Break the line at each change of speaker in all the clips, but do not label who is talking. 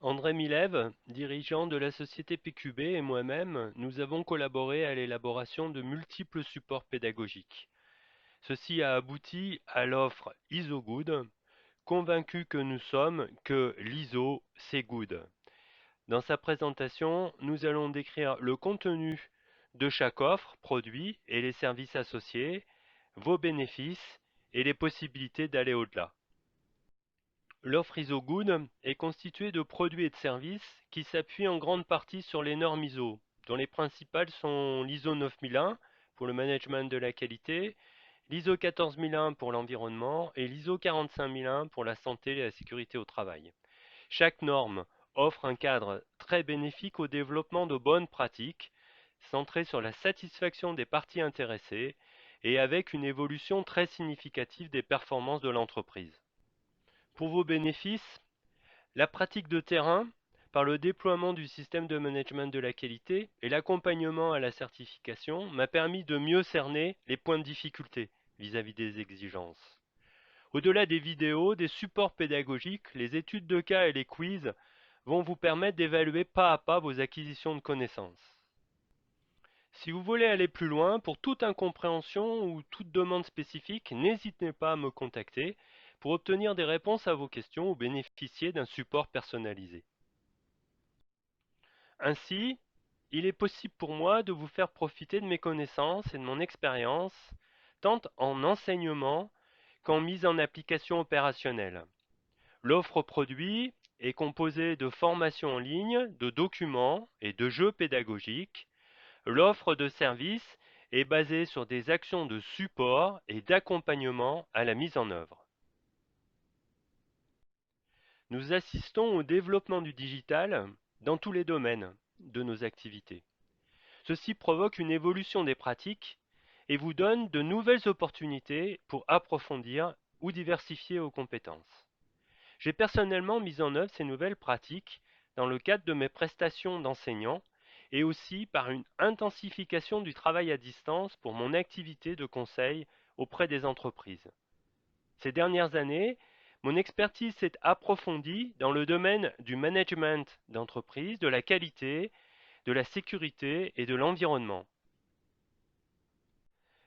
André Milève, dirigeant de la société PQB et moi-même, nous avons collaboré à l'élaboration de multiples supports pédagogiques. Ceci a abouti à l'offre ISO Good, convaincus que nous sommes que l'ISO c'est good. Dans sa présentation, nous allons décrire le contenu de chaque offre, produit et les services associés, vos bénéfices et les possibilités d'aller au-delà. L'offre ISO Good est constituée de produits et de services qui s'appuient en grande partie sur les normes ISO, dont les principales sont l'ISO 9001 pour le management de la qualité, l'ISO 14001 pour l'environnement et l'ISO 45001 pour la santé et la sécurité au travail. Chaque norme offre un cadre très bénéfique au développement de bonnes pratiques, centrées sur la satisfaction des parties intéressées et avec une évolution très significative des performances de l'entreprise. Pour vos bénéfices, la pratique de terrain, par le déploiement du système de management de la qualité et l'accompagnement à la certification, m'a permis de mieux cerner les points de difficulté vis-à-vis des exigences. Au-delà des vidéos, des supports pédagogiques, les études de cas et les quiz vont vous permettre d'évaluer pas à pas vos acquisitions de connaissances. Si vous voulez aller plus loin, pour toute incompréhension ou toute demande spécifique, n'hésitez pas à me contacter pour obtenir des réponses à vos questions ou bénéficier d'un support personnalisé. Ainsi, il est possible pour moi de vous faire profiter de mes connaissances et de mon expérience, tant en enseignement qu'en mise en application opérationnelle. L'offre produit est composée de formations en ligne, de documents et de jeux pédagogiques. L'offre de services est basée sur des actions de support et d'accompagnement à la mise en œuvre. Nous assistons au développement du digital dans tous les domaines de nos activités. Ceci provoque une évolution des pratiques et vous donne de nouvelles opportunités pour approfondir ou diversifier vos compétences. J'ai personnellement mis en œuvre ces nouvelles pratiques dans le cadre de mes prestations d'enseignant et aussi par une intensification du travail à distance pour mon activité de conseil auprès des entreprises. Ces dernières années, mon expertise s'est approfondie dans le domaine du management d'entreprise, de la qualité, de la sécurité et de l'environnement.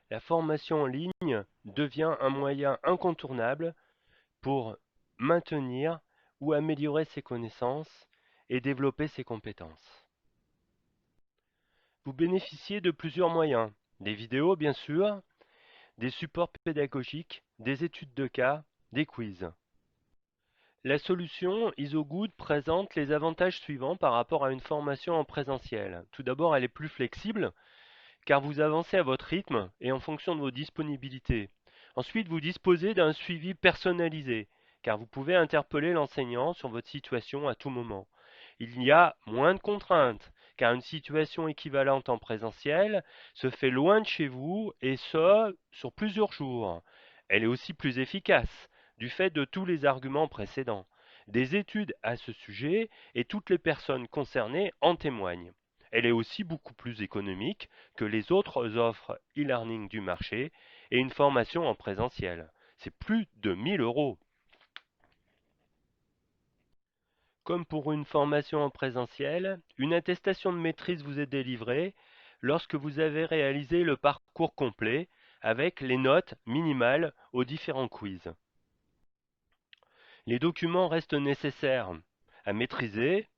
La formation en ligne devient un moyen incontournable pour maintenir ou améliorer ses connaissances et développer ses compétences. Vous bénéficiez de plusieurs moyens, des vidéos bien sûr, des supports pédagogiques, des études de cas, des quiz. La solution ISOGood présente les avantages suivants par rapport à une formation en présentiel. Tout d'abord, elle est plus flexible car vous avancez à votre rythme et en fonction de vos disponibilités. Ensuite, vous disposez d'un suivi personnalisé, car vous pouvez interpeller l'enseignant sur votre situation à tout moment. Il y a moins de contraintes, car une situation équivalente en présentiel se fait loin de chez vous et ce, sur plusieurs jours. Elle est aussi plus efficace, du fait de tous les arguments précédents. Des études à ce sujet et toutes les personnes concernées en témoignent. Elle est aussi beaucoup plus économique que les autres offres e-learning du marché et une formation en présentiel. C'est plus de 1 000 euros. Comme pour une formation en présentiel, une attestation de maîtrise vous est délivrée lorsque vous avez réalisé le parcours complet avec les notes minimales aux différents quiz. Les documents restent nécessaires à maîtriser,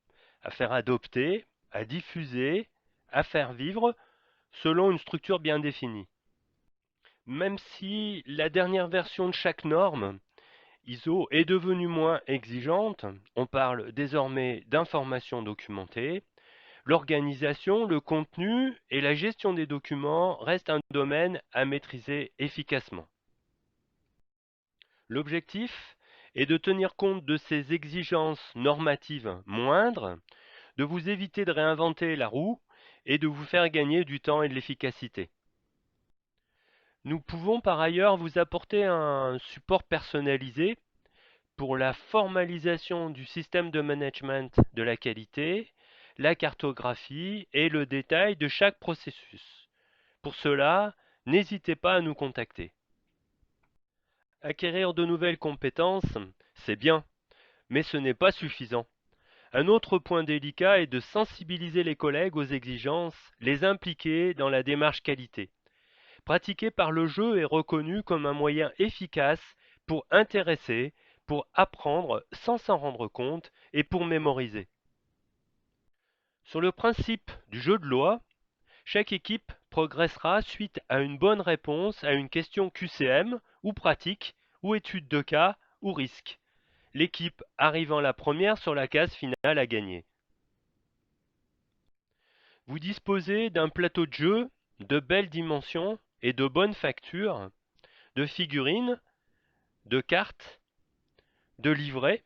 à faire adopter, à diffuser, à faire vivre selon une structure bien définie. Même si la dernière version de chaque norme, ISO, est devenue moins exigeante, on parle désormais d'informations documentées, l'organisation, le contenu et la gestion des documents restent un domaine à maîtriser efficacement. L'objectif est de tenir compte de ces exigences normatives moindres, de vous éviter de réinventer la roue et de vous faire gagner du temps et de l'efficacité. Nous pouvons par ailleurs vous apporter un support personnalisé pour la formalisation du système de management de la qualité, la cartographie et le détail de chaque processus. Pour cela, n'hésitez pas à nous contacter. Acquérir de nouvelles compétences, c'est bien, mais ce n'est pas suffisant. Un autre point délicat est de sensibiliser les collègues aux exigences, les impliquer dans la démarche qualité. Pratiqué par le jeu est reconnu comme un moyen efficace pour intéresser, pour apprendre sans s'en rendre compte et pour mémoriser. Sur le principe du jeu de loi, chaque équipe progressera suite à une bonne réponse à une question QCM ou pratique ou étude de cas ou risque. L'équipe arrivant la première sur la case finale a gagné. Vous disposez d'un plateau de jeu de belles dimensions et de bonnes factures, de figurines, de cartes, de livrets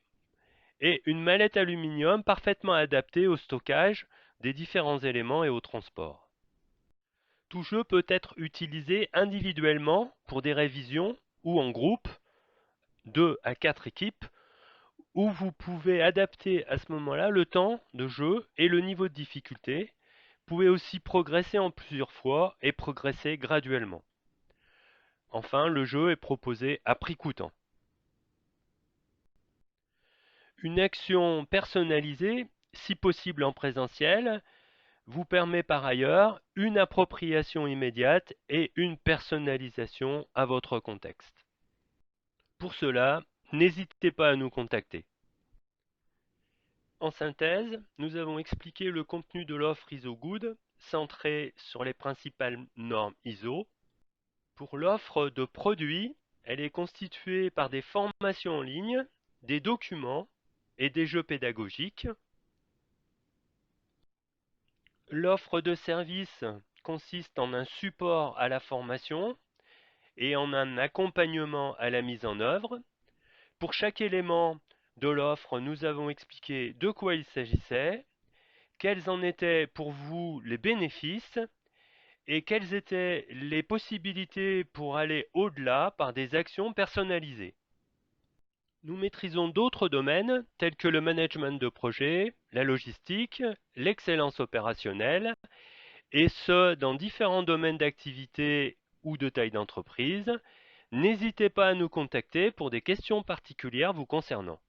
et une mallette aluminium parfaitement adaptée au stockage des différents éléments et au transport. Tout jeu peut être utilisé individuellement pour des révisions ou en groupe, 2 à 4 équipes, où vous pouvez adapter à ce moment-là le temps de jeu et le niveau de difficulté. Vous pouvez aussi progresser en plusieurs fois et progresser graduellement. Enfin, le jeu est proposé à prix coûtant. Une action personnalisée, si possible en présentiel, vous permet par ailleurs une appropriation immédiate et une personnalisation à votre contexte. Pour cela, n'hésitez pas à nous contacter. En synthèse, nous avons expliqué le contenu de l'offre ISO Good, centré sur les principales normes ISO. Pour l'offre de produits, elle est constituée par des formations en ligne, des documents et des jeux pédagogiques. L'offre de service consiste en un support à la formation et en un accompagnement à la mise en œuvre. Pour chaque élément de l'offre, nous avons expliqué de quoi il s'agissait, quels en étaient pour vous les bénéfices et quelles étaient les possibilités pour aller au-delà par des actions personnalisées. Nous maîtrisons d'autres domaines tels que le management de projet, la logistique, l'excellence opérationnelle, et ce, dans différents domaines d'activité ou de taille d'entreprise. N'hésitez pas à nous contacter pour des questions particulières vous concernant.